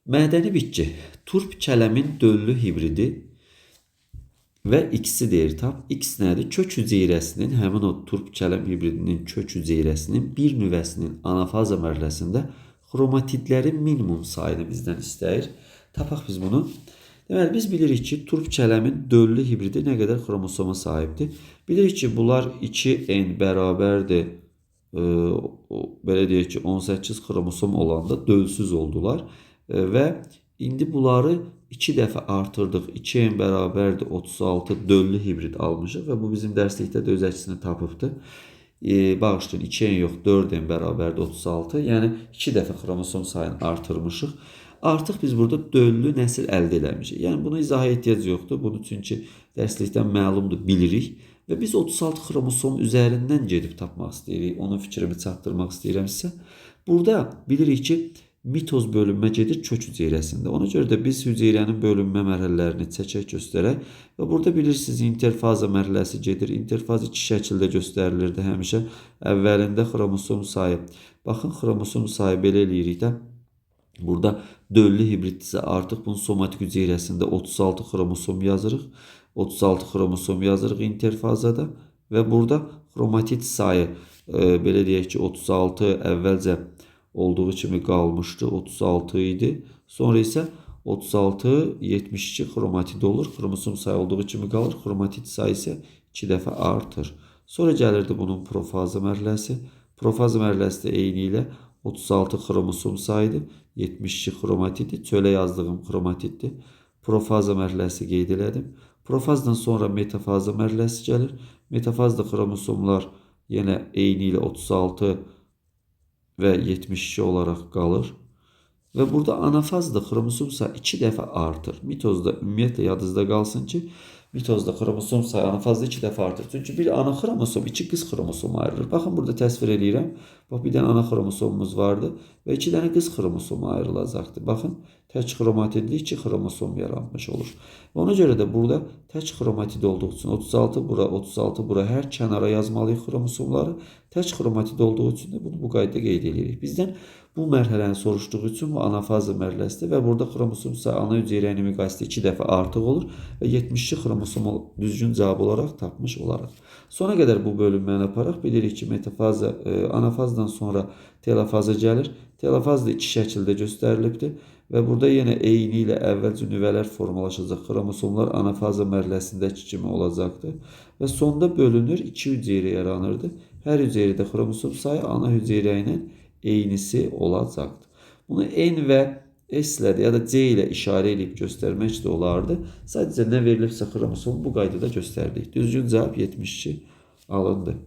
Mədəni bitki. Turp kələmin döllü hibridi və X-i deyir tap. X nədir? Kök hüceyrəsinin, həmin o turp kələm hibridinin kök hüceyrəsinin bir nüvəsinin anafaza mərhələsində xromatidlərin minimum sayını bizdən istəyir. Tapaq biz bunu. Deməli, biz bilirik ki, turp kələmin döllü hibridi nə qədər xromosoma sahibdir? Bilirik ki, bunlar 2n bərabərdir. Belə deyək ki, 18 xromosom olanda dölsüz oldular. Və indi bunları 2 dəfə artırdıq. 2n bərabərdir 36 döllü hibrid almışıq və bu bizim dərslikdə də öz əksini tapıbdır. Bağışlayın, 2n yox, 4n bərabərdir 36. Yəni 2 dəfə xromosom sayını artırmışıq. Artıq biz burada döllü nəsil əldə eləmişik. Yəni buna izaha ehtiyac yoxdur. Bunu çünki dərslikdən məlumdur, bilirik. Və biz 36 xromosom üzərindən gedib tapmaq istəyirik. Onun fikrimi çatdırmaq istəyirəm sizə. Burada bilirik ki, mitoz bölünmə gedir kök hüceyrəsində. Ona görə də biz hüceyrənin bölünmə mərhələlərini çəkək göstərək. Və burada bilirsiniz, interfaza mərhələsi gedir. İnterfaz iki şəkildə göstərilirdi həmişə. Əvvəlində xromosom sayı. Baxın, xromosom sayı belə eləyirik də. Burada döllü hibriddirsə artıq bunun somatik hüceyrəsində 36 xromosom yazırıq. 36 xromosom yazırıq interfazada və burada xromatid sayı belə deyək ki 36 əvvəlcə olduğu kimi qalmışdı. 36 idi. Sonra isə 36 72 xromatid olur. Xromosom sayı olduğu kimi qalır. Xromatid sayı isə 2 dəfə artır. Sonra gəlirdi bunun profaza mərhələsi. Profaza mərhələsi də eyni ilə 36 xromosom sayıdır. 72 xromatiddir. Çölə yazdığım xromatiddir. Profaza mərhələsi qeyd elədim. Profazdan sonra metafaza mərhələsi gəlir. Metafazda xromosomlar yenə eyni ilə 36 və 72 olaraq qalır. Və burada anafazda xromosom sayı 2 dəfə artır. Mitozda ümumiyyətlə yadınızda qalsın ki, mitozda xromosom sayı anafazda 2 dəfə artır. Çünki bir ana xromosom 2 qız xromosom ayrılır. Baxın, burada təsvir edirəm. Bax, bir dənə ana xromosomumuz vardı və 2 dənə qız xromosomu ayrılacaqdı. Baxın, tək xromatidli 2 xromosom yaranmış olur. Və ona görə də burada tək xromatid olduğu üçün 36 bura, 36 bura hər kənara yazmalıyıq xromosomları. Tək xromatid olduğu üçün də bunu bu qaydada qeyd edirik. Bizdən bu mərhələni soruşduğu üçün bu anafaza mərhələsidir və burada xromosom sayı ana hüceyrə ilə müqayisədə 2 dəfə artıq olur və 72 xromosom düzgün cavab olaraq tapmış olaraq. Sona qədər bu bölünməni aparaq. Bilirik ki, metafaza, anafazdan sonra telofaza gəlir. Telofaz da iki şəkildə göstərilibdir və burada yenə eyni ilə əvvəlcə nüvələr formalaşacaq. Xromosomlar anafaza mərhələsindəki kimi olacaqdır və sonda bölünür, 2 hüceyrə yaranırdı. Hər hüceyrədə xromosom sayı ana hüceyrə ilə eynisi olacaqdır. Bunu N və S ilə ya da C ilə işarə edib göstərmək də olardı. Sadəcə nə verilibsə xromosom bu qaydada göstərdik. Düzgün cavab 72 alındı.